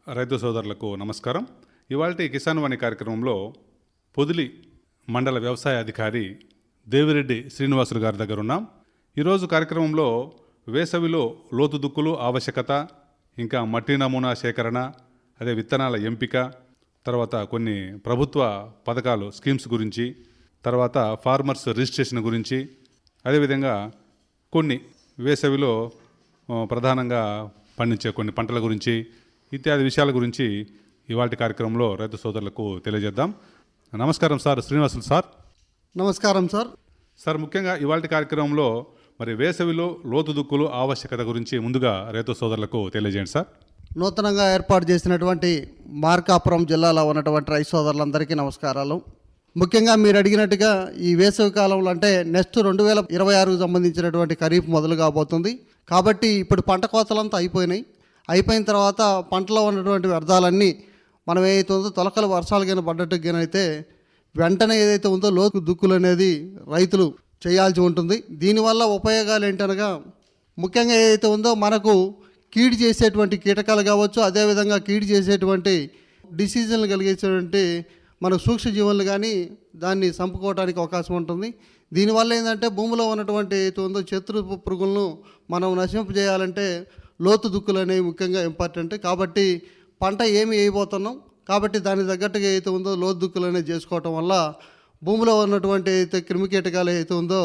రైతు సోదరులకు నమస్కారం. ఇవాల్టి కిసాన్ వాణి కార్యక్రమంలో పొదిలి మండల వ్యవసాయ అధికారి దేవిరెడ్డి శ్రీనివాసులు గారి దగ్గర ఉన్నాం. ఈరోజు కార్యక్రమంలో వేసవిలో లోతు దుక్కులు ఆవశ్యకత, ఇంకా మట్టి నమూనా సేకరణ, అదే విత్తనాల ఎంపిక, తర్వాత కొన్ని ప్రభుత్వ పథకాలు స్కీమ్స్ గురించి, తర్వాత ఫార్మర్స్ రిజిస్ట్రేషన్ గురించి, అదేవిధంగా కొన్ని వేసవిలో ప్రధానంగా పండించే కొన్ని పంటల గురించి ఇత్యాది విషయాల గురించి ఇవాళ కార్యక్రమంలో రైతు సోదరులకు తెలియజేద్దాం. నమస్కారం సార్, శ్రీనివాసులు సార్. నమస్కారం సార్. సార్, ముఖ్యంగా ఇవాళ కార్యక్రమంలో మరి వేసవిలో లోతు దుక్కులు ఆవశ్యకత గురించి ముందుగా రైతు సోదరులకు తెలియజేయండి సార్. నూతనంగా ఏర్పాటు చేసినటువంటి మార్కాపురం జిల్లాలో ఉన్నటువంటి రైతు సోదరులందరికీ నమస్కారాలు. ముఖ్యంగా మీరు అడిగినట్టుగా ఈ వేసవి కాలంలో అంటే నెక్స్ట్ 2026కు సంబంధించినటువంటి ఖరీఫ్ మొదలు కాబోతుంది. కాబట్టి ఇప్పుడు పంట కోతలంతా అయిపోయిన తర్వాత పంటలో ఉన్నటువంటి వ్యర్థాలన్నీ మనం ఏదైతే ఉందో తొలకలు వర్షాలు కానీ పడ్డట్టుగా అయితే వెంటనే ఏదైతే ఉందో లోతు దుక్కులు అనేది రైతులు చేయాల్సి ఉంటుంది. దీనివల్ల ఉపయోగాలు ఏంటనగా ముఖ్యంగా ఏదైతే ఉందో మనకు కీడు చేసేటువంటి కీటకాలు కావచ్చు, అదేవిధంగా కీడు చేసేటువంటి డిసీజన్లు కలిగేటువంటి మన సూక్ష్మజీవులు కానీ దాన్ని చంపుకోవడానికి అవకాశం ఉంటుంది. దీనివల్ల ఏంటంటే భూమిలో ఉన్నటువంటి ఏదైతే ఉందో శత్రు పురుగులను మనం నశింపజేయాలంటే లోతు దుక్కులు అనేవి ముఖ్యంగా ఇంపార్టెంట్. కాబట్టి పంట ఏమి వేయబోతున్నాం కాబట్టి దానికి తగ్గట్టుగా ఏదైతే ఉందో లోతు దుక్కులు అనేవి చేసుకోవటం వల్ల భూమిలో ఉన్నటువంటి అయితే క్రిమికీటకాలు ఏదైతే ఉందో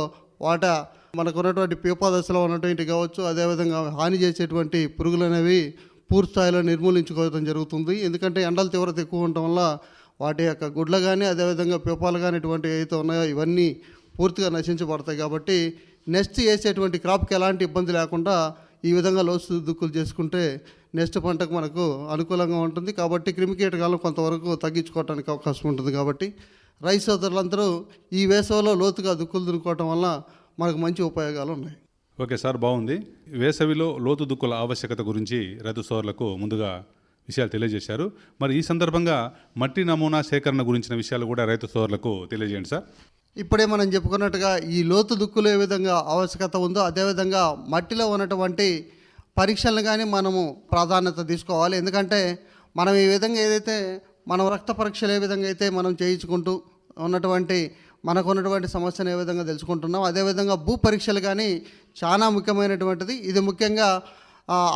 మనకు ఉన్నటువంటి పీపా దశలో ఉన్నటువంటి కావచ్చు, అదేవిధంగా హాని చేసేటువంటి పురుగులు అనేవి పూర్తి స్థాయిలో నిర్మూలించుకోవడం జరుగుతుంది. ఎందుకంటే ఎండల తీవ్రత ఎక్కువ ఉండటం వల్ల వాటి యొక్క గుడ్లు కానీ అదేవిధంగా పీపాలు కానీ ఇటువంటి ఏవైతే ఉన్నాయో ఇవన్నీ పూర్తిగా నశించబడతాయి. కాబట్టి నెక్స్ట్ వేసేటువంటి క్రాప్కి ఎలాంటి ఇబ్బంది లేకుండా ఈ విధంగా లోతు దుక్కులు చేసుకుంటే నెక్స్ట్ పంటకు మనకు అనుకూలంగా ఉంటుంది. కాబట్టి క్రిమికీటకాలను కొంతవరకు తగ్గించుకోవడానికి అవకాశం ఉంటుంది. కాబట్టి రైతు సోదరులందరూ ఈ వేసవిలో లోతుగా దుక్కులు దున్నుకోవటం వల్ల మనకు మంచి ఉపయోగాలు ఉన్నాయి. ఓకే సార్, బాగుంది. వేసవిలో లోతు దుక్కుల ఆవశ్యకత గురించి రైతు సోదరులకు ముందుగా విషయాలు తెలియజేశారు. మరి ఈ సందర్భంగా మట్టి నమూనా సేకరణ గురించిన విషయాలు కూడా రైతు సోదరులకు తెలియజేయండి సార్. ఇప్పుడే మనం చెప్పుకున్నట్టుగా ఈ లోతు దుక్కులు ఏ విధంగా ఆవశ్యకత ఉందో అదేవిధంగా మట్టిలో ఉన్నటువంటి పరీక్షలను కానీ మనము ప్రాధాన్యత తీసుకోవాలి. ఎందుకంటే మనం ఈ విధంగా ఏదైతే మనం రక్త పరీక్షలు ఏ విధంగా అయితే మనం చేయించుకుంటూ ఉన్నటువంటి మనకు ఉన్నటువంటి సమస్యను ఏ విధంగా తెలుసుకుంటున్నాం, అదేవిధంగా భూ పరీక్షలు కానీ చాలా ముఖ్యమైనటువంటిది. ఇది ముఖ్యంగా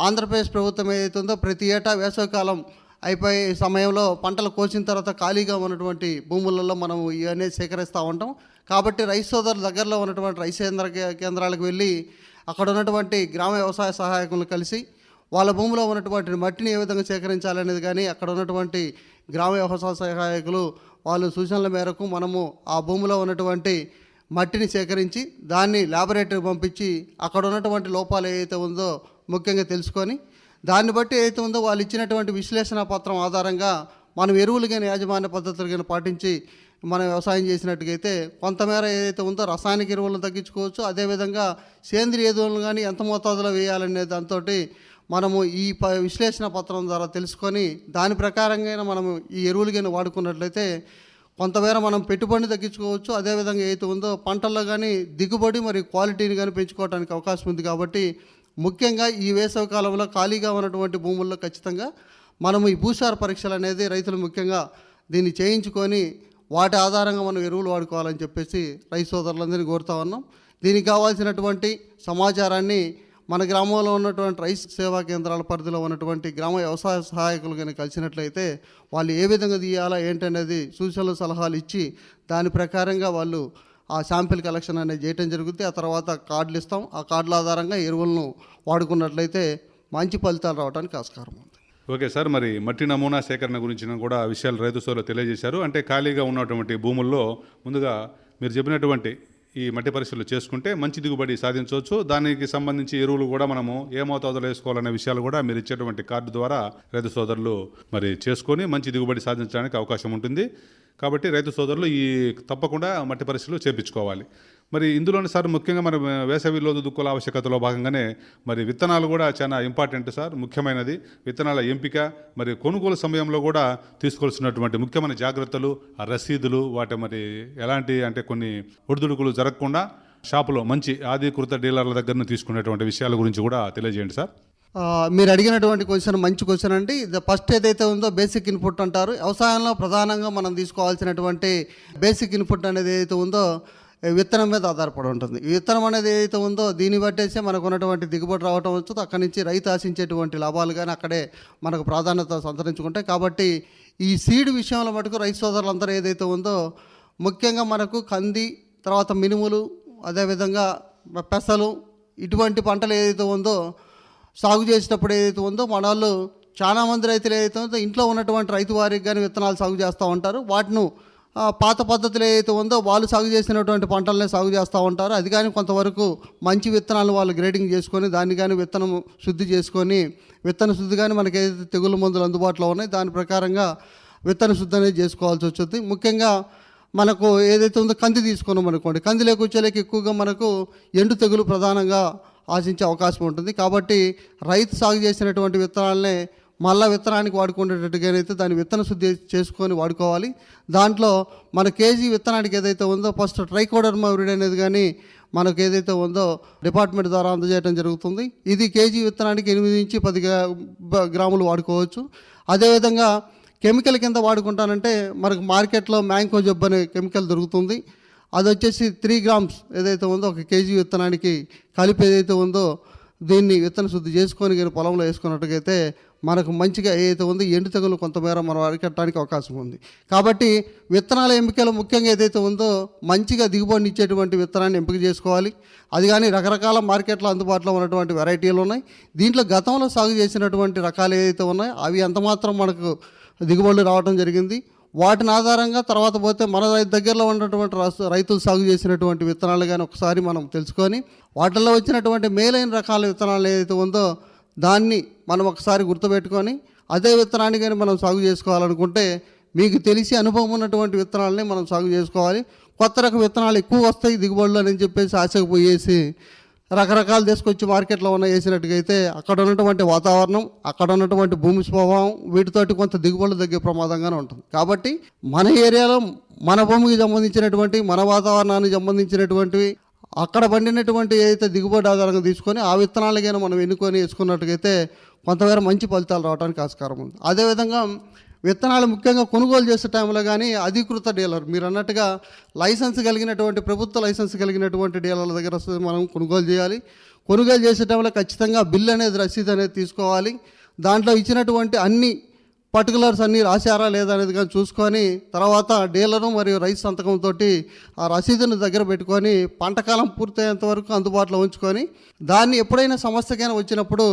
ఆంధ్రప్రదేశ్ ప్రభుత్వం ఏదైతే ఉందో ప్రతి ఏటా వేసవికాలం అయిపోయే సమయంలో పంటలు కోసిన తర్వాత ఖాళీగా ఉన్నటువంటి భూములలో మనం ఇవన్నీ సేకరిస్తూ ఉంటాం. కాబట్టి రైతు సోదరుల దగ్గరలో ఉన్నటువంటి రైతు కేంద్రాలకు వెళ్ళి అక్కడ ఉన్నటువంటి గ్రామ వ్యవసాయ సహాయకులను కలిసి వాళ్ళ భూమిలో ఉన్నటువంటి మట్టిని ఏ విధంగా సేకరించాలనేది కానీ అక్కడ ఉన్నటువంటి గ్రామ వ్యవసాయ సహాయకులు వాళ్ళ సూచనల మేరకు మనము ఆ భూమిలో ఉన్నటువంటి మట్టిని సేకరించి దాన్ని ల్యాబొరేటరీకి పంపించి అక్కడ ఉన్నటువంటి లోపాలు ఏదైతే ఉందో ముఖ్యంగా తెలుసుకొని దాన్ని బట్టి ఏదైతే ఉందో వాళ్ళు ఇచ్చినటువంటి విశ్లేషణ పత్రం ఆధారంగా మనం ఎరువులు కానీ యాజమాన్య పద్ధతులు కానీ పాటించి మనం వ్యవసాయం చేసినట్టుగైతే కొంతమేర ఏదైతే ఉందో రసాయనిక ఎరువులను తగ్గించుకోవచ్చు. అదేవిధంగా సేంద్రియ ఎరువులను కానీ ఎంత మోతాదులో వేయాలనే దాంతో మనము ఈ విశ్లేషణ పత్రం ద్వారా తెలుసుకొని దాని ప్రకారంగా మనము ఈ ఎరువులు కానీ వాడుకున్నట్లయితే కొంతమేర మనం పెట్టుబడిని తగ్గించుకోవచ్చు. అదేవిధంగా ఏదైతే ఉందో పంటల్లో కానీ దిగుబడి మరియు క్వాలిటీని కానీ పెంచుకోవడానికి అవకాశం ఉంది. కాబట్టి ముఖ్యంగా ఈ వేసవి కాలంలో ఖాళీగా ఉన్నటువంటి భూముల్లో ఖచ్చితంగా మనము ఈ భూసార పరీక్షలు అనేది రైతులు ముఖ్యంగా దీన్ని చేయించుకొని వాటి ఆధారంగా మనం ఎరువులు వాడుకోవాలని చెప్పేసి రైతు సోదరులందరినీ కోరుతా ఉన్నాం. దీనికి కావాల్సినటువంటి సమాచారాన్ని మన గ్రామంలో ఉన్నటువంటి రైతు సేవా కేంద్రాల పరిధిలో ఉన్నటువంటి గ్రామ వ్యవసాయ సహాయకులు కానీ కలిసినట్లయితే వాళ్ళు ఏ విధంగా తీయాలా ఏంటనేది సూచనలు సలహాలు ఇచ్చి దాని ప్రకారంగా వాళ్ళు ఆ శాంపిల్ కలెక్షన్ అనేది చేయటం జరుగుతుంది. ఆ తర్వాత కార్డులు ఇస్తాం. ఆ కార్డుల ఆధారంగా ఎరువులను వాడుకున్నట్లయితే మంచి ఫలితాలు రావడానికి ఆస్కారం ఉంది. ఓకే సార్, మరి మట్టి నమూనా సేకరణ గురించిన కూడా విషయాలు రైతు సోదరులు తెలియజేశారు. అంటే ఖాళీగా ఉన్నటువంటి భూముల్లో ముందుగా మీరు చెప్పినటువంటి ఈ మట్టి పరీక్షలు చేసుకుంటే మంచి దిగుబడి సాధించవచ్చు. దానికి సంబంధించి ఎరువులు కూడా మనము ఏ మోతాదులో వేసుకోవాలనే విషయాలు కూడా మీరు ఇచ్చేటువంటి కార్డు ద్వారా రైతు సోదరులు మరి చేసుకొని మంచి దిగుబడి సాధించడానికి అవకాశం ఉంటుంది. కాబట్టి రైతు సోదరులు తప్పకుండా మట్టి పరీక్షలు చేయించుకోవాలి. మరి ఇందులోని సార్ ముఖ్యంగా మరి వేసవి లోతు దుక్కుల ఆవశ్యకతలో భాగంగానే మరి విత్తనాలు కూడా చాలా ఇంపార్టెంట్ సార్, ముఖ్యమైనది. విత్తనాల ఎంపిక మరి కొనుగోలు సమయంలో కూడా తీసుకోవాల్సినటువంటి ముఖ్యమైన జాగ్రత్తలు, ఆ రసీదులు, వాటి మరి ఎలాంటి అంటే కొన్ని ఒడిదుడుకులు జరగకుండా షాపులో మంచి ఆధీకృత డీలర్ల దగ్గర తీసుకునేటువంటి విషయాల గురించి కూడా తెలియజేయండి సార్. మీరు అడిగినటువంటి క్వశ్చన్ మంచి క్వశ్చన్ అండి. ఫస్ట్ ఏదైతే ఉందో బేసిక్ ఇన్పుట్ అంటారు. వ్యవసాయంలో ప్రధానంగా మనం తీసుకోవాల్సినటువంటి బేసిక్ ఇన్పుట్ అనేది ఏదైతే ఉందో విత్తనం మీద ఆధారపడి ఉంటుంది. ఈ విత్తనం అనేది ఏదైతే ఉందో దీన్ని బట్టేసే మనకు ఉన్నటువంటి దిగుబడి రావటం వచ్చు. అక్కడి నుంచి రైతు ఆశించేటువంటి లాభాలు కానీ అక్కడే మనకు ప్రాధాన్యత సంతరించుకుంటాయి. కాబట్టి ఈ సీడ్ విషయంలో మటుకు రైతు సోదరులందరూ ఏదైతే ఉందో ముఖ్యంగా మనకు కంది, తర్వాత మినుములు, అదేవిధంగా పెసలు ఇటువంటి పంటలు ఏదైతే ఉందో సాగు చేసేటప్పుడు ఏదైతే ఉందో మన వాళ్ళు చాలామంది రైతులు ఏదైతే ఉందో ఇంట్లో ఉన్నటువంటి రైతు వారికి కానీ విత్తనాలు సాగు చేస్తూ ఉంటారు. వాటిని పాత పద్ధతులు ఏదైతే ఉందో వాళ్ళు సాగు చేసినటువంటి పంటలనే సాగు చేస్తూ ఉంటారు. అది కానీ కొంతవరకు మంచి విత్తనాలు వాళ్ళు గ్రేడింగ్ చేసుకొని దాన్ని కానీ విత్తనం శుద్ధి చేసుకొని విత్తన శుద్ధి కానీ మనకి ఏదైతే తెగుళ్ళ మందులు అందుబాటులో ఉన్నాయి దాని ప్రకారంగా విత్తన శుద్ధి అనేది చేసుకోవాల్సి వచ్చింది. ముఖ్యంగా మనకు ఏదైతే ఉందో కంది తీసుకున్నాం అనుకోండి, కందిలోకి వచ్చేలేక ఎక్కువగా మనకు ఎండు తెగులు ప్రధానంగా ఆశించే అవకాశం ఉంటుంది. కాబట్టి రైతు సాగు చేసినటువంటి విత్తనాలనే మళ్ళా విత్తనానికి వాడుకునేటట్టుగానైతే దాన్ని విత్తన శుద్ధి చేసుకొని వాడుకోవాలి. దాంట్లో మన కేజీ విత్తనానికి ఏదైతే ఉందో ఫస్ట్ ట్రైకోడర్మా విరిడి అనేది కానీ మనకు ఏదైతే ఉందో డిపార్ట్మెంట్ ద్వారా అందజేయడం జరుగుతుంది. ఇది కేజీ విత్తనానికి 8 నుంచి 10 గ్రాములు వాడుకోవచ్చు. అదేవిధంగా కెమికల్ కింద వాడుకుంటానంటే మనకు మార్కెట్లో మ్యాంకో జబ్బు అనే కెమికల్ దొరుకుతుంది. అది వచ్చేసి 3 గ్రామ్స్ ఏదైతే ఉందో ఒక కేజీ విత్తనానికి కలిపి ఏదైతే ఉందో దీన్ని విత్తన శుద్ధి చేసుకొని కానీ పొలంలో వేసుకున్నట్టుగైతే మనకు మంచిగా ఏదైతే ఉందో ఎండు తెగులు కొంతమేర మనం అరికట్టడానికి అవకాశం ఉంది. కాబట్టి విత్తనాల ఎంపికలు ముఖ్యంగా ఏదైతే ఉందో మంచిగా దిగుబడిని ఇచ్చేటువంటి విత్తనాన్ని ఎంపిక చేసుకోవాలి. అది కానీ రకరకాల మార్కెట్లో అందుబాటులో ఉన్నటువంటి వెరైటీలు ఉన్నాయి. దీంట్లో గతంలో సాగు చేసినటువంటి రకాలు ఏదైతే ఉన్నాయో అవి ఎంతమాత్రం మనకు దిగుబడులు రావడం జరిగింది. వాటిని ఆధారంగా తర్వాత పోతే మన దగ్గరలో ఉన్నటువంటి రైతులు సాగు చేసినటువంటి విత్తనాలు కానీ ఒకసారి మనం తెలుసుకొని వాటిల్లో వచ్చినటువంటి మేలైన రకాల విత్తనాలు ఏదైతే ఉందో దాన్ని మనం ఒకసారి గుర్తుపెట్టుకొని అదే విత్తనాన్ని కానీ మనం సాగు చేసుకోవాలనుకుంటే మీకు తెలిసి అనుభవం ఉన్నటువంటి విత్తనాలని మనం సాగు చేసుకోవాలి. కొత్త రకం విత్తనాలు ఎక్కువ వస్తాయి దిగుబడులు అని చెప్పేసి ఆశకు పోయేసి రకరకాలు తీసుకొచ్చి మార్కెట్లో ఉన్న వేసినట్టుగా అయితే అక్కడ ఉన్నటువంటి వాతావరణం, అక్కడ ఉన్నటువంటి భూమి స్వభావం వీటితోటి కొంత దిగుబడులు తగ్గే ప్రమాదంగానే ఉంటుంది. కాబట్టి మన ఏరియాలో మన భూమికి సంబంధించినటువంటి మన వాతావరణానికి సంబంధించినటువంటివి అక్కడ పండినటువంటి ఏదైతే దిగుబడి ఆధారంగా తీసుకొని ఆ విత్తనాలకైనా మనం ఎన్నుకొని వేసుకున్నట్టుగైతే కొంతమేర మంచి ఫలితాలు రావడానికి ఆస్కారం ఉంది. అదేవిధంగా విత్తనాలు ముఖ్యంగా కొనుగోలు చేసే టైంలో కానీ అధికృత డీలర్ మీరు అన్నట్టుగా లైసెన్స్ కలిగినటువంటి ప్రభుత్వ లైసెన్స్ కలిగినటువంటి డీలర్ల దగ్గర మనం కొనుగోలు చేయాలి. కొనుగోలు చేసే టైంలో ఖచ్చితంగా బిల్ అనేది రసీదు అనేది తీసుకోవాలి. దాంట్లో ఇచ్చినటువంటి అన్ని పర్టికులర్స్ అన్నీ రాశారా లేదా అనేది కానీ చూసుకొని తర్వాత డీలరు మరియు రైతు సంతకంతో ఆ రసీదును దగ్గర పెట్టుకొని పంటకాలం పూర్తయ్యేంత వరకు అందుబాటులో ఉంచుకొని దాన్ని ఎప్పుడైనా సమస్యకైనా వచ్చినప్పుడు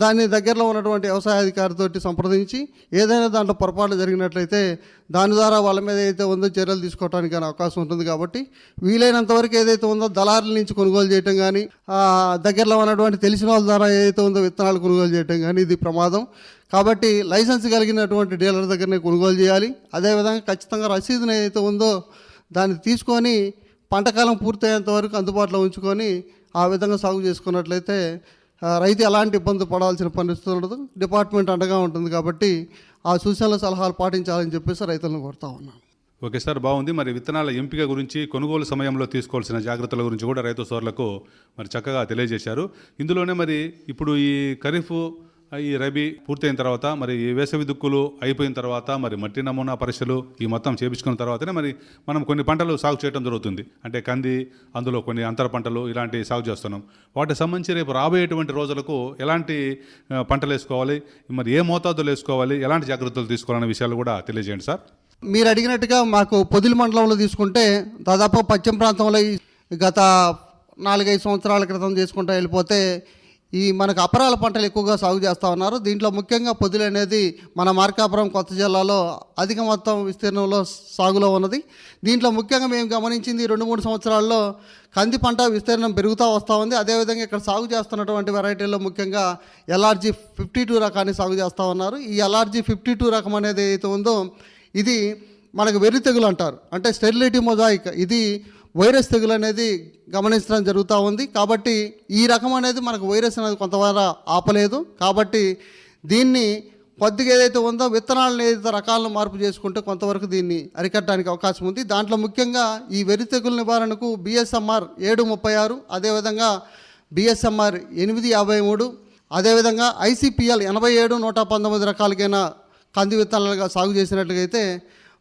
దాన్ని దగ్గరలో ఉన్నటువంటి వ్యవసాయ అధికారితో సంప్రదించి ఏదైనా దాంట్లో పొరపాట్లు జరిగినట్లయితే దాని ద్వారా వాళ్ళ మీద ఏదైతే ఉందో చర్యలు తీసుకోవడానికి అవకాశం ఉంటుంది. కాబట్టి వీలైనంత వరకు ఏదైతే ఉందో దళారుల నుంచి కొనుగోలు చేయటం కానీ దగ్గరలో ఉన్నటువంటి తెలిసిన వాళ్ళ ద్వారా ఏదైతే ఉందో విత్తనాలు కొనుగోలు చేయటం కానీ ఇది ప్రమాదం. కాబట్టి లైసెన్స్ కలిగినటువంటి డీలర్ దగ్గరనే కొనుగోలు చేయాలి. అదేవిధంగా ఖచ్చితంగా రసీదును ఏదైతే ఉందో దాన్ని తీసుకొని పంటకాలం పూర్తయ్యేంత వరకు అందుబాటులో ఉంచుకొని ఆ విధంగా సాగు చేసుకున్నట్లయితే రైతు ఎలాంటి ఇబ్బంది పడాల్సిన పరిస్థితి ఉండదు. డిపార్ట్మెంట్ అండగా ఉంటుంది. కాబట్టి ఆ సూచనల సలహాలు పాటించాలని చెప్పేసి రైతులను కోరుతా ఉన్నాను. ఓకే సార్, బాగుంది. మరి విత్తనాల ఎంపిక గురించి, కొనుగోలు సమయంలో తీసుకోవాల్సిన జాగ్రత్తల గురించి కూడా రైతు సోదరులకు మరి చక్కగా తెలియజేశారు. ఇందులోనే మరి ఇప్పుడు ఈ ఖరీఫ్ ఈ రబీ పూర్తయిన తర్వాత మరి ఈ వేసవి దుక్కులు అయిపోయిన తర్వాత మరి మట్టి నమూనా పరీక్షలు ఈ మొత్తం చేపించుకున్న తర్వాతనే మరి మనం కొన్ని పంటలు సాగు చేయడం జరుగుతుంది. అంటే కంది, అందులో కొన్ని అంతర పంటలు ఇలాంటి సాగు చేస్తున్నాం. వాటికి సంబంధించి రేపు రాబోయేటువంటి రోజులకు ఎలాంటి పంటలు వేసుకోవాలి, మరి ఏ మోతాదులు వేసుకోవాలి, ఎలాంటి జాగ్రత్తలు తీసుకోవాలనే విషయాలు కూడా తెలియజేయండి సార్. మీరు అడిగినట్టుగా మాకు పొదిలి మండలంలో తీసుకుంటే దాదాపు పశ్చిమ ప్రాంతంలో గత 4-5 సంవత్సరాల క్రితం చేసుకుంటూ వెళ్ళిపోతే ఈ మనకు అపరాల పంటలు ఎక్కువగా సాగు చేస్తూ ఉన్నారు. దీంట్లో ముఖ్యంగా పొదిలి అనేది మన మార్కాపురం కొత్త జిల్లాలో అధిక మొత్తం విస్తీర్ణంలో సాగులో ఉన్నది. దీంట్లో ముఖ్యంగా మేము గమనించింది 2-3 సంవత్సరాల్లో కంది పంట విస్తీర్ణం పెరుగుతూ వస్తూ ఉంది. అదేవిధంగా ఇక్కడ సాగు చేస్తున్నటువంటి వెరైటీల్లో ముఖ్యంగా LRG 52 రకాన్ని సాగు చేస్తూ ఉన్నారు. ఈ LRG 52 రకం అనేది ఏదైతే ఉందో ఇది మనకు వెర్రి తెగులు అంటారు. అంటే స్టెరిలిటీ మొజాయిక్, ఇది వైరస్ తెగులు అనేది గమనించడం జరుగుతూ ఉంది. కాబట్టి ఈ రకం అనేది మనకు వైరస్ అనేది కొంతవరకు ఆపలేదు. కాబట్టి దీన్ని కొద్దిగా ఏదైతే ఉందో విత్తనాలను ఏదైతే రకాలను మార్పు చేసుకుంటే కొంతవరకు దీన్ని అరికట్టడానికి అవకాశం ఉంది. దాంట్లో ముఖ్యంగా ఈ వెర్రి తెగులు నివారణకు BSMR 736, అదేవిధంగా BSMR 853, అదేవిధంగా ICPL 87-119 రకాలకైనా కంది విత్తనాలుగా సాగు చేసినట్లయితే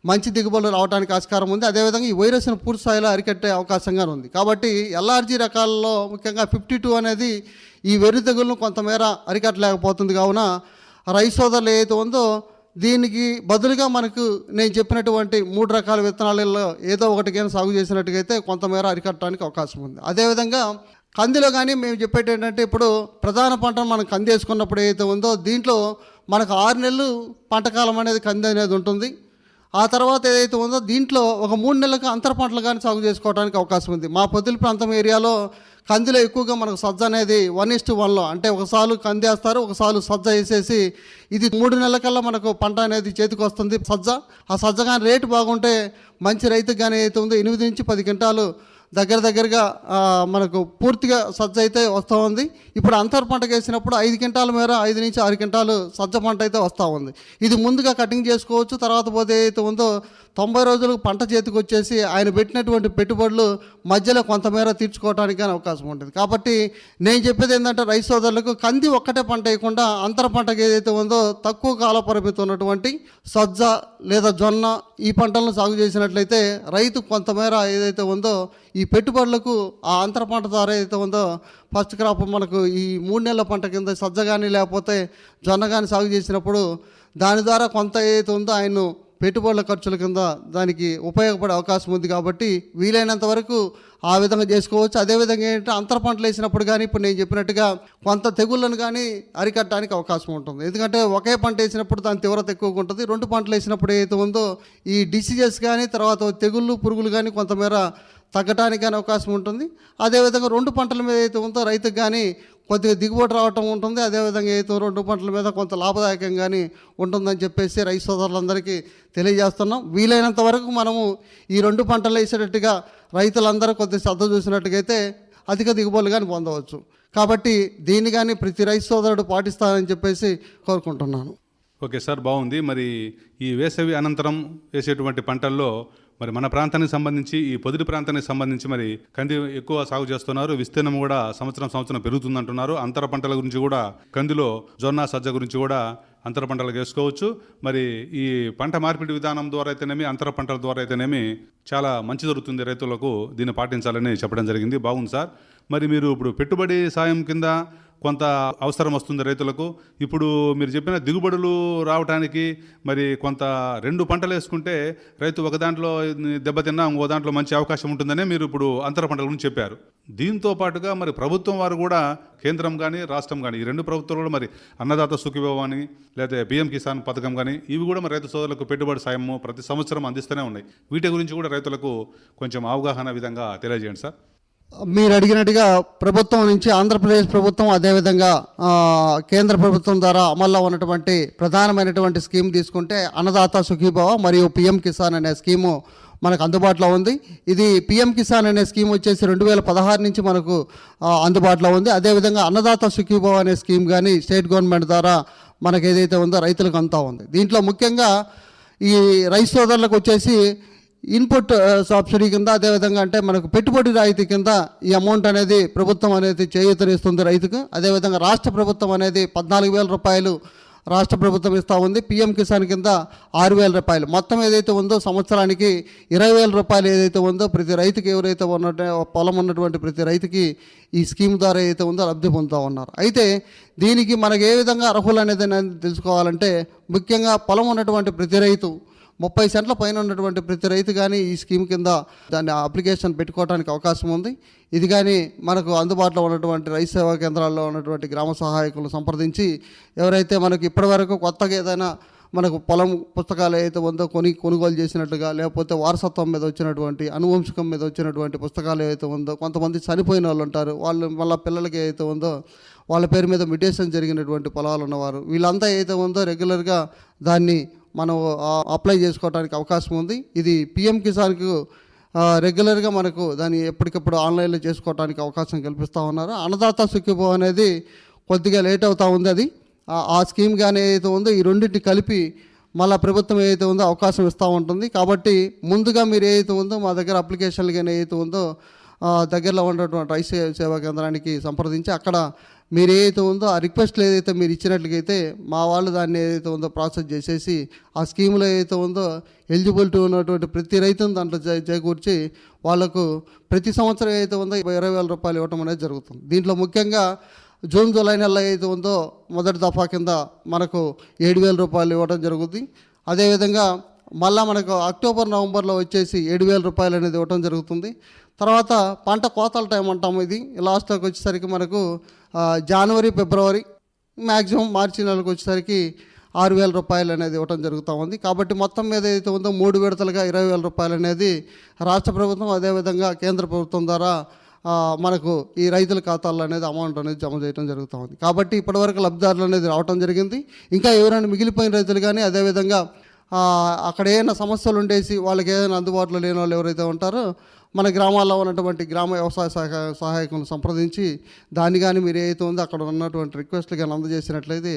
మంచి దిగుబడులు రావడానికి ఆస్కారం ఉంది. అదేవిధంగా ఈ వైరస్ను పూర్తి స్థాయిలో అరికట్టే అవకాశంగా ఉంది. కాబట్టి LRG రకాలలో ముఖ్యంగా 52 అనేది ఈ వెర్రి తెగులను కొంతమేర అరికట్టలేకపోతుంది. కావున రైతు సోదరులు ఏదైతే ఉందో దీనికి బదులుగా మనకు నేను చెప్పినటువంటి 3 రకాల విత్తనాలలో ఏదో ఒకటికైనా సాగు చేసినట్టుగైతే కొంతమేర అరికట్టడానికి అవకాశం ఉంది. అదేవిధంగా కందిలో కానీ మేము చెప్పేది ఏంటంటే ఇప్పుడు ప్రధాన పంటను మనం కంది వేసుకున్నప్పుడు ఏదైతే ఉందో దీంట్లో మనకు 6 నెలలు పంటకాలం అనేది కంది అనేది ఉంటుంది. ఆ తర్వాత ఏదైతే ఉందో దీంట్లో ఒక 3 నెలలకు అంతర పంటలు కానీ సాగు చేసుకోవడానికి అవకాశం ఉంది. మా పొద్దుల ప్రాంతం ఏరియాలో కందిలో ఎక్కువగా మనకు సజ్జ అనేది 1:1లో అంటే ఒకసారి కంది వేస్తారు, ఒకసారి సజ్జ వేసేసి ఇది 3 నెలల మనకు పంట అనేది చేతికి వస్తుంది సజ్జ. ఆ సజ్జ కానీ రేటు బాగుంటే మంచి రైతుకు కానీ అయితే ఉందో 8 నుంచి 10 క్వింటాలు దగ్గరగా మనకు పూర్తిగా సజ్జ అయితే వస్తూ ఉంది. ఇప్పుడు అంతర్ పంటకు వేసినప్పుడు 5 క్వింటాల మేర 5 నుంచి 6 క్వింటాలు సజ్జ పంట అయితే వస్తూ ఉంది. ఇది ముందుగా కటింగ్ చేసుకోవచ్చు. తర్వాత పోతే ఏదైతే ఉందో 90 రోజులకు పంట చేతికి వచ్చేసి ఆయన పెట్టినటువంటి పెట్టుబడులు మధ్యలో కొంతమేర తీర్చుకోవడానికి అవకాశం ఉంటుంది. కాబట్టి నేను చెప్పేది ఏంటంటే రైతు సోదరులకు కంది ఒక్కటే పంట వేయకుండా అంతర పంటకు ఏదైతే ఉందో తక్కువ కాల పరిమితి ఉన్నటువంటి సజ్జ లేదా జొన్న ఈ పంటలను సాగు చేసినట్లయితే రైతు కొంతమేర ఏదైతే ఉందో ఈ పెట్టుబడులకు ఆ అంతర పంట ద్వారా ఏదైతే ఉందో ఫస్ట్ క్రాప్ మనకు ఈ 3 నెలల పంట కింద సజ్జ కానీ లేకపోతే జొన్న కానీ సాగు చేసినప్పుడు దాని ద్వారా కొంత ఏదైతే ఉందో ఆయన పెట్టుబడుల ఖర్చుల కింద దానికి ఉపయోగపడే అవకాశం ఉంది. కాబట్టి వీలైనంత వరకు ఆ విధంగా చేసుకోవచ్చు. అదేవిధంగా ఏంటంటే అంతర పంటలు వేసినప్పుడు కానీ ఇప్పుడు నేను చెప్పినట్టుగా కొంత తెగుళ్ళను కానీ అరికట్టడానికి అవకాశం ఉంటుంది. ఎందుకంటే ఒకే పంట వేసినప్పుడు దాని తీవ్రత ఎక్కువగా ఉంటుంది. 2 పంటలు వేసినప్పుడు ఏదైతే ఉందో ఈ డిసీజెస్ కానీ తర్వాత తెగుళ్ళు పురుగులు కానీ కొంతమేర తగ్గడానికి కానీ అవకాశం ఉంటుంది. అదేవిధంగా 2 పంటల మీద ఏదైతే ఉందో రైతుకు కానీ కొద్దిగా దిగుబడి రావటం ఉంటుంది. అదేవిధంగా ఏదైతే 2 పంటల మీద కొంత లాభదాయకంగానే ఉంటుందని చెప్పేసి రైతు సోదరులందరికీ తెలియజేస్తున్నాం. వీలైనంత వరకు మనము ఈ 2 పంటలు వేసేటట్టుగా రైతులందరూ కొద్దిగా శ్రద్ధ చూసినట్టుగైతే అధిక దిగుబడులు కానీ పొందవచ్చు. కాబట్టి దీన్ని కానీ ప్రతి రైతు సోదరుడు పాటిస్తారని చెప్పేసి కోరుకుంటున్నాను. ఓకే సార్, బాగుంది. మరి ఈ వేసవి అనంతరం వేసేటువంటి పంటల్లో మరి మన ప్రాంతానికి సంబంధించి ఈ పొదిలి ప్రాంతానికి సంబంధించి మరి కంది ఎక్కువ సాగు చేస్తున్నారు. విస్తీర్ణం కూడా సంవత్సరం పెరుగుతుందంటున్నారు. అంతర పంటల గురించి కూడా కందిలో జొన్న సజ్జ గురించి కూడా అంతర పంటలకు వేసుకోవచ్చు. మరి ఈ పంట మార్పిడి విధానం ద్వారా అయితేనేమి అంతర పంటల ద్వారా అయితేనేమి చాలా మంచి జరుగుతుంది. రైతులకు దీన్ని పాటించాలని చెప్పడం జరిగింది. బాగుంది సార్. మరి మీరు ఇప్పుడు పెట్టుబడి సాయం కింద కొంత అవసరం వస్తుంది రైతులకు. ఇప్పుడు మీరు చెప్పిన దిగుబడులు రావడానికి మరి కొంత 2 పంటలు వేసుకుంటే రైతు ఒక దాంట్లో దెబ్బతిన్నా ఇంకో దాంట్లో మంచి అవకాశం ఉంటుందనే మీరు ఇప్పుడు అంతర పంటల గురించి చెప్పారు. దీంతో పాటుగా మరి ప్రభుత్వం వారు కూడా కేంద్రం కానీ రాష్ట్రం కానీ ఈ 2 ప్రభుత్వాలు కూడా మరి అన్నదాత సుఖీభవ అని లేదా PM కిసాన్ పథకం కానీ ఇవి కూడా మరి రైతు సోదరులకు పెట్టుబడి సాయం ప్రతి సంవత్సరం అందిస్తూనే ఉన్నాయి. వీటి గురించి కూడా రైతులకు కొంచెం అవగాహన విధంగా తెలియజేయండి సార్. మీరు అడిగినట్టుగా ప్రభుత్వం నుంచి ఆంధ్రప్రదేశ్ ప్రభుత్వం అదేవిధంగా కేంద్ర ప్రభుత్వం ద్వారా అమల్లో ఉన్నటువంటి ప్రధానమైనటువంటి స్కీమ్ తీసుకుంటే అన్నదాత సుఖీభవ మరియు PM కిసాన్ అనే స్కీము మనకు అందుబాటులో ఉంది. ఇది PM కిసాన్ అనే స్కీమ్ వచ్చేసి 2016 నుంచి మనకు అందుబాటులో ఉంది. అదేవిధంగా అన్నదాత సుఖీభవ అనే స్కీమ్ కానీ స్టేట్ గవర్నమెంట్ ద్వారా మనకు ఏదైతే ఉందో రైతులకు అంతా ఉంది. దీంట్లో ముఖ్యంగా ఈ రైతు సోదరులకు వచ్చేసి ఇన్పుట్ సబ్సిడీ కింద అదేవిధంగా అంటే మనకు పెట్టుబడి రాయితీ కింద ఈ అమౌంట్ అనేది ప్రభుత్వం అనేది చేయూతనిస్తుంది రైతుకు. అదేవిధంగా రాష్ట్ర ప్రభుత్వం అనేది 14,000 రూపాయలు రాష్ట్ర ప్రభుత్వం ఇస్తూ ఉంది. PM కిసాన్ కింద 6,000 రూపాయలు. మొత్తం ఏదైతే ఉందో సంవత్సరానికి 20,000 రూపాయలు ఏదైతే ఉందో ప్రతి రైతుకి ఎవరైతే పొలం ఉన్నటువంటి ప్రతి రైతుకి ఈ స్కీమ్ ద్వారా ఏదైతే ఉందో లబ్ధి పొందుతూ ఉన్నారు. అయితే దీనికి మనకు ఏ విధంగా అర్హులు అనేది తెలుసుకోవాలంటే ముఖ్యంగా పొలం ఉన్నటువంటి ప్రతి రైతు 30 సెంట్ల పైన ఉన్నటువంటి ప్రతి రైతు కానీ ఈ స్కీమ్ కింద దాన్ని అప్లికేషన్ పెట్టుకోవడానికి అవకాశం ఉంది. ఇది కానీ మనకు అందుబాటులో ఉన్నటువంటి రైతు సేవా కేంద్రాల్లో ఉన్నటువంటి గ్రామ సహాయకులను సంప్రదించి ఎవరైతే మనకు ఇప్పటివరకు కొత్తగా ఏదైనా మనకు పొలం పుస్తకాలు ఏదైతే ఉందో కొనుగోలు చేసినట్లుగా లేకపోతే వారసత్వం మీద వచ్చినటువంటి అనువంశికం మీద వచ్చినటువంటి పుస్తకాలు ఏదైతే ఉందో కొంతమంది చనిపోయిన వాళ్ళు ఉంటారు. వాళ్ళు వాళ్ళ పిల్లలకి ఏదైతే ఉందో వాళ్ళ పేరు మీద మ్యుటేషన్ జరిగినటువంటి పొలాలు ఉన్నవారు వీళ్ళంతా ఏదైతే ఉందో రెగ్యులర్గా దాన్ని మనం అప్లై చేసుకోవడానికి అవకాశం ఉంది. ఇది PM కిసాన్కు రెగ్యులర్గా మనకు దాన్ని ఎప్పటికప్పుడు ఆన్లైన్లో చేసుకోవడానికి అవకాశం కల్పిస్తూ ఉన్నారు. అన్నదాత సుఖీభవ అనేది కొద్దిగా లేట్ అవుతూ ఉంది. అది ఆ స్కీమ్ కానీ ఏదైతే ఉందో ఈ రెండింటిని కలిపి మళ్ళీ ప్రభుత్వం ఏదైతే ఉందో అవకాశం ఇస్తూ ఉంటుంది. కాబట్టి ముందుగా మీరు ఏదైతే ఉందో మా దగ్గర అప్లికేషన్లు కానీ ఏదైతే ఉందో దగ్గరలో ఉన్నటువంటి రైతు సేవా కేంద్రానికి సంప్రదించి అక్కడ మీరు ఏదైతే ఉందో ఆ రిక్వెస్ట్లు ఏదైతే మీరు ఇచ్చినట్లయితే మా వాళ్ళు దాన్ని ఏదైతే ఉందో ప్రాసెస్ చేసేసి ఆ స్కీమ్లో ఏదైతే ఉందో ఎలిజిబిలిటీ ఉన్నటువంటి ప్రతి రైతును దాంట్లో చేకూర్చి వాళ్ళకు ప్రతి సంవత్సరం ఏదైతే ఉందో 20,000 రూపాయలు ఇవ్వటం అనేది జరుగుతుంది. దీంట్లో ముఖ్యంగా జూన్ జూలై నెలలో ఏదైతే ఉందో మొదటి దఫా కింద మనకు 7,000 రూపాయలు ఇవ్వడం జరుగుతుంది. అదేవిధంగా మళ్ళీ మనకు అక్టోబర్ నవంబర్లో వచ్చేసి 7,000 రూపాయలు అనేది ఇవ్వడం జరుగుతుంది. తర్వాత పంట కోతల టైం అంటాము. ఇది లాస్ట్కి వచ్చేసరికి మనకు జనవరి ఫిబ్రవరి మ్యాక్సిమం మార్చి నెలకు వచ్చేసరికి 6,000 రూపాయలు అనేది ఇవ్వడం జరుగుతూ ఉంది. కాబట్టి మొత్తం మీద ఏదైతే ఉందో 3 విడతలుగా 20,000 రూపాయలు అనేది రాష్ట్ర ప్రభుత్వం అదేవిధంగా కేంద్ర ప్రభుత్వం ద్వారా మనకు ఈ రైతుల ఖాతాల్లో అనేది అమౌంట్ అనేది జమ చేయడం జరుగుతూ ఉంది. కాబట్టి ఇప్పటివరకు లబ్ధిదారులు అనేది రావడం జరిగింది. ఇంకా ఎవరైనా మిగిలిపోయిన రైతులు కానీ అదేవిధంగా అక్కడ ఏమైనా సమస్యలు ఉండేసి వాళ్ళకి ఏదైనా అందుబాటులో లేని వాళ్ళు ఎవరైతే ఉంటారో మన గ్రామాల్లో ఉన్నటువంటి గ్రామ వ్యవసాయ సహాయకులను సంప్రదించి దాన్ని కానీ మీరు ఏదైతే ఉందో అక్కడ ఉన్నటువంటి రిక్వెస్ట్లు కానీ అందజేసినట్లయితే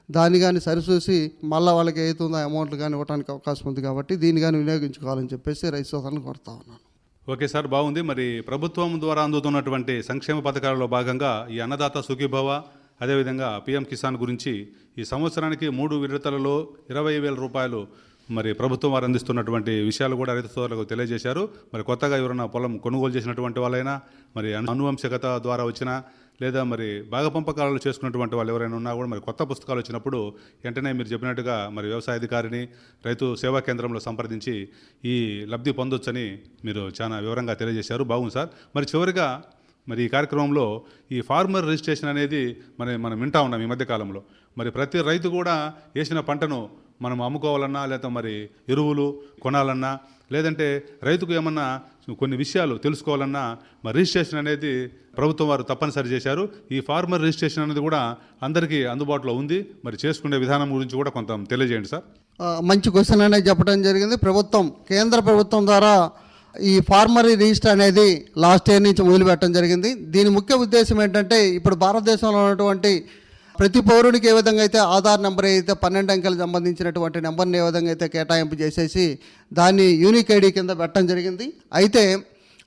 దాన్ని కానీ సరిచూసి మళ్ళీ వాళ్ళకి ఏదైతే ఉందో అమౌంట్లు కానీ ఇవ్వడానికి అవకాశం ఉంది. కాబట్టి దీన్ని కానీ వినియోగించుకోవాలని చెప్పేసి రైతు సోదరులను కోరుతా ఉన్నాను. ఓకే సార్, బాగుంది. మరి ప్రభుత్వం ద్వారా అందుతున్నటువంటి సంక్షేమ పథకాలలో భాగంగా ఈ అన్నదాత సుఖీభవ అదేవిధంగా పిఎం కిసాన్ గురించి ఈ సంవత్సరానికి 3 విడతలలో 20,000 రూపాయలు మరి ప్రభుత్వం వారు అందిస్తున్నటువంటి విషయాలు కూడా రైతు సోదరులకు తెలియజేశారు. మరి కొత్తగా ఎవరైనా పొలం కొనుగోలు చేసినటువంటి వాళ్ళైనా మరి అనువంశికత ద్వారా వచ్చినా లేదా మరి భాగపంపకాలు చేసుకున్నటువంటి వాళ్ళు ఎవరైనా ఉన్నా కూడా మరి కొత్త పుస్తకాలు వచ్చినప్పుడు వెంటనే మీరు చెప్పినట్టుగా మరి వ్యవసాయ అధికారిని రైతు సేవా కేంద్రంలో సంప్రదించి ఈ లబ్ధి పొందొచ్చని మీరు చాలా వివరంగా తెలియజేశారు. బాగుంది సార్. మరి చివరిగా మరి ఈ కార్యక్రమంలో ఈ ఫార్మర్ రిజిస్ట్రేషన్ అనేది మనం వింటా ఉన్నాం ఈ మధ్యకాలంలో. మరి ప్రతి రైతు కూడా వేసిన పంటను మనం అమ్ముకోవాలన్నా లేదా మరి ఎరువులు కొనాలన్నా లేదంటే రైతుకు ఏమన్నా కొన్ని విషయాలు తెలుసుకోవాలన్నా మరి రిజిస్ట్రేషన్ అనేది ప్రభుత్వం వారు తప్పనిసరి చేశారు. ఈ ఫార్మర్ రిజిస్ట్రేషన్ అనేది కూడా అందరికీ అందుబాటులో ఉంది. మరి చేసుకునే విధానం గురించి కూడా కొంత తెలియజేయండి సార్. మంచి క్వశ్చన్ అనేది చెప్పడం జరిగింది. కేంద్ర ప్రభుత్వం ద్వారా ఈ ఫార్మరీ రిజిస్టర్ అనేది లాస్ట్ ఇయర్ నుంచి మొదలుపెట్టడం జరిగింది. దీని ముఖ్య ఉద్దేశం ఏంటంటే ఇప్పుడు భారతదేశంలో ఉన్నటువంటి ప్రతి పౌరుడికి ఏ విధంగా అయితే ఆధార్ నెంబర్ అయితే 12 అంకెలు సంబంధించినటువంటి నెంబర్ని ఏ విధంగా అయితే కేటాయింపు చేసేసి దాన్ని యూనిక్ ఐడి కింద పెట్టడం జరిగింది. అయితే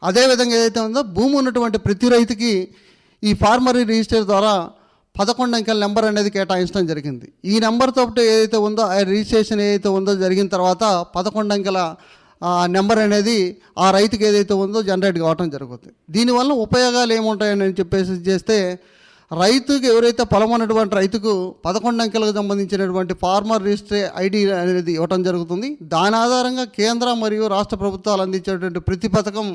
అదేవిధంగా ఏదైతే ఉందో భూమి ఉన్నటువంటి ప్రతి రైతుకి ఈ ఫార్మరీ రిజిస్టర్ ద్వారా 11 అంకెల నెంబర్ అనేది కేటాయించడం జరిగింది. ఈ నెంబర్తో ఏదైతే ఉందో ఆ రిజిస్ట్రేషన్ ఏదైతే ఉందో జరిగిన తర్వాత 11 అంకెల నెంబర్ అనేది ఆ రైతుకి ఏదైతే ఉందో జనరేట్ కావడం జరుగుతుంది. దీనివల్ల ఉపయోగాలు ఏముంటాయని చెప్పేసి చేస్తే రైతుకి ఎవరైతే పొలం ఉన్నటువంటి రైతుకు 11 అంకెలకు సంబంధించినటువంటి ఫార్మర్ రిజిస్టర్ ఐడి అనేది ఇవ్వటం జరుగుతుంది. దాని ఆధారంగా కేంద్ర మరియు రాష్ట్ర ప్రభుత్వాలు అందించేటువంటి ప్రతి పథకం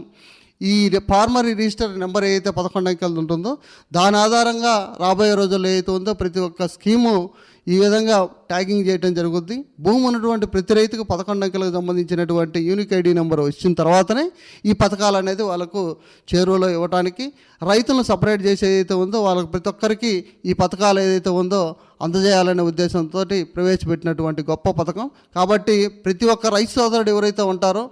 ఈ ఫార్మర్ రిజిస్టర్ నెంబర్ ఏదైతే 11 అంకెలు ఉంటుందో దాని ఆధారంగా రాబోయే రోజుల్లో ఏదైతే ఉందో ప్రతి ఒక్క స్కీము ఈ విధంగా ట్యాగింగ్ చేయడం జరుగుద్ది. భూమి ఉన్నటువంటి ప్రతి రైతుకు 11 అంకెలకు సంబంధించినటువంటి యూనిక్ ఐడి నెంబర్ వచ్చిన తర్వాతనే ఈ పథకాలు అనేది వాళ్ళకు చేరువలో ఇవ్వడానికి రైతులను సపరేట్ చేసి ఏదైతే ఉందో వాళ్ళకి ప్రతి ఒక్కరికి ఈ పథకాలు ఏదైతే ఉందో అందజేయాలనే ఉద్దేశంతో ప్రవేశపెట్టినటువంటి గొప్ప పథకం. కాబట్టి ప్రతి ఒక్క రైతు సోదరుడు ఎవరైతే ఉంటారో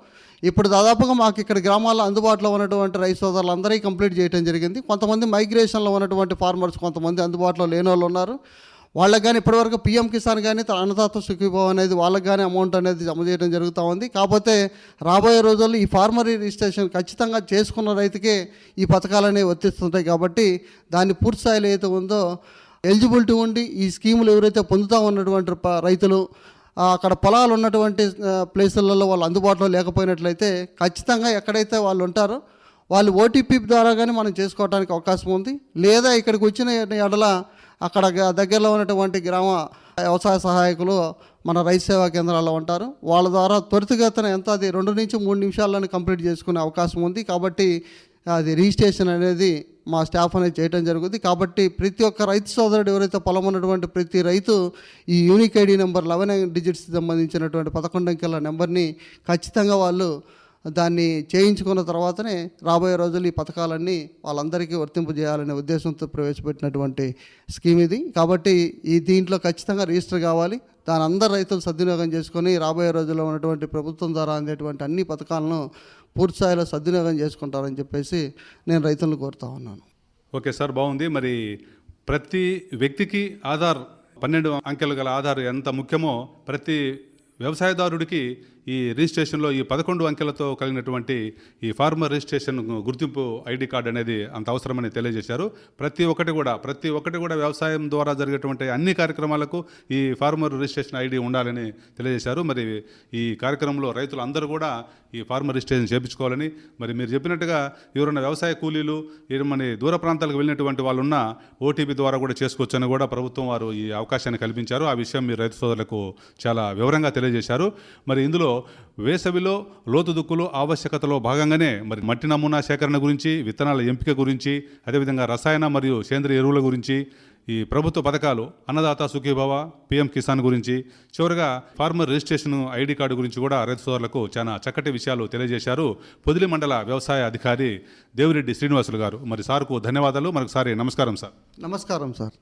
ఇప్పుడు దాదాపుగా మాకు ఇక్కడ గ్రామాల్లో అందుబాటులో ఉన్నటువంటి రైతు సోదరులు అందరికీ కంప్లీట్ చేయడం జరిగింది. కొంతమంది మైగ్రేషన్లో ఉన్నటువంటి ఫార్మర్స్ కొంతమంది అందుబాటులో లేని వాళ్ళు ఉన్నారు. వాళ్ళకి కానీ ఇప్పటివరకు పిఎం కిసాన్ కానీ అన్నదాత సుఖీభవ అనేది వాళ్ళకి కానీ అమౌంట్ అనేది జమ చేయడం జరుగుతూ ఉంది. కాకపోతే రాబోయే రోజుల్లో ఈ ఫార్మరీ రిజిస్ట్రేషన్ ఖచ్చితంగా చేసుకున్న రైతుకే ఈ పథకాలు అనేవి వర్తిస్తుంటాయి. కాబట్టి దాన్ని పూర్తి స్థాయిలో ఏదైతే ఉందో ఎలిజిబిలిటీ ఉండి ఈ స్కీములు ఎవరైతే పొందుతూ ఉన్నటువంటి రైతులు అక్కడ పొలాలు ఉన్నటువంటి ప్లేసులలో వాళ్ళు అందుబాటులో లేకపోయినట్లయితే ఖచ్చితంగా ఎక్కడైతే వాళ్ళు ఉంటారో వాళ్ళు ఓటీపీ ద్వారా కానీ మనం చేసుకోవడానికి అవకాశం ఉంది. లేదా ఇక్కడికి వచ్చిన ఎడల అక్కడ దగ్గరలో ఉన్నటువంటి గ్రామ వ్యవసాయ సహాయకులు మన రైతు సేవా కేంద్రాల్లో ఉంటారు. వాళ్ళ ద్వారా త్వరితగతిన ఎంత అది 2 నుంచి 3 నిమిషాల్లోనే కంప్లీట్ చేసుకునే అవకాశం ఉంది. కాబట్టి అది రిజిస్ట్రేషన్ అనేది మా స్టాఫ్ అనేది చేయడం జరుగుతుంది. కాబట్టి ప్రతి ఒక్క రైతు సోదరుడు ఎవరైతే పొలం ఉన్నటువంటి ప్రతి రైతు ఈ యూనిక్ ఐడి నెంబర్ 11 డిజిట్స్ సంబంధించినటువంటి 11 అంకెల నెంబర్ని ఖచ్చితంగా వాళ్ళు దాన్ని చేయించుకున్న తర్వాతనే రాబోయే రోజులు ఈ పథకాలన్నీ వాళ్ళందరికీ వర్తింపు చేయాలనే ఉద్దేశంతో ప్రవేశపెట్టినటువంటి స్కీమ్ ఇది. కాబట్టి ఈ దీంట్లో ఖచ్చితంగా రిజిస్టర్ కావాలి. దాని అందరు రైతులు సద్వినియోగం చేసుకొని రాబోయే రోజుల్లో ఉన్నటువంటి ప్రభుత్వం ద్వారా అందేటువంటి అన్ని పథకాలను పూర్తి స్థాయిలో సద్వినియోగం చేసుకుంటారని చెప్పేసి నేను రైతులను కోరుతా ఉన్నాను. ఓకే సార్, బాగుంది. మరి ప్రతి వ్యక్తికి ఆధార్ 12 అంకెలు గల ఆధార్ ఎంత ముఖ్యమో ప్రతి వ్యవసాయదారుడికి ఈ రిజిస్ట్రేషన్లో ఈ 11 అంకెలతో కలిగినటువంటి ఈ ఫార్మర్ రిజిస్ట్రేషన్ గుర్తింపు ఐడి కార్డు అనేది అంత అవసరమని తెలియజేశారు. ప్రతి ఒక్కటి కూడా వ్యవసాయం ద్వారా జరిగేటువంటి అన్ని కార్యక్రమాలకు ఈ ఫార్మర్ రిజిస్ట్రేషన్ ఐడి ఉండాలని తెలియజేశారు. మరి ఈ కార్యక్రమంలో రైతులు అందరూ కూడా ఈ ఫార్మర్ రిజిస్ట్రేషన్ చేయించుకోవాలని, మరి మీరు చెప్పినట్టుగా ఎవరైనా వ్యవసాయ కూలీలు మన దూర ప్రాంతాలకు వెళ్ళినటువంటి వాళ్ళు ఉన్న ఓటీపీ ద్వారా కూడా చేసుకోవచ్చని కూడా ప్రభుత్వం వారు ఈ అవకాశాన్ని కల్పించారు. ఆ విషయం మీరు రైతు సోదరులకు చాలా వివరంగా తెలియజేశారు. మరి ఇందులో వేసవిలో లోతు దుక్కులు ఆవశ్యకతలో భాగంగానే మరి మట్టి నమూనా సేకరణ గురించి, విత్తనాల ఎంపిక గురించి, అదేవిధంగా రసాయన మరియు సేంద్రియ ఎరువుల గురించి, ఈ ప్రభుత్వ పథకాలు అన్నదాత సుఖీభవ, పిఎం కిసాన్ గురించి, చివరిగా ఫార్మర్ రిజిస్ట్రేషన్ ఐడి కార్డు గురించి కూడా రైతు సోదరులకు చాలా చక్కటి విషయాలు తెలియజేశారు పొదిలి మండల వ్యవసాయ అధికారి దేవిరెడ్డి శ్రీనివాసులు గారు. మరి సార్కు ధన్యవాదాలు. మరొకసారి నమస్కారం సార్. నమస్కారం సార్.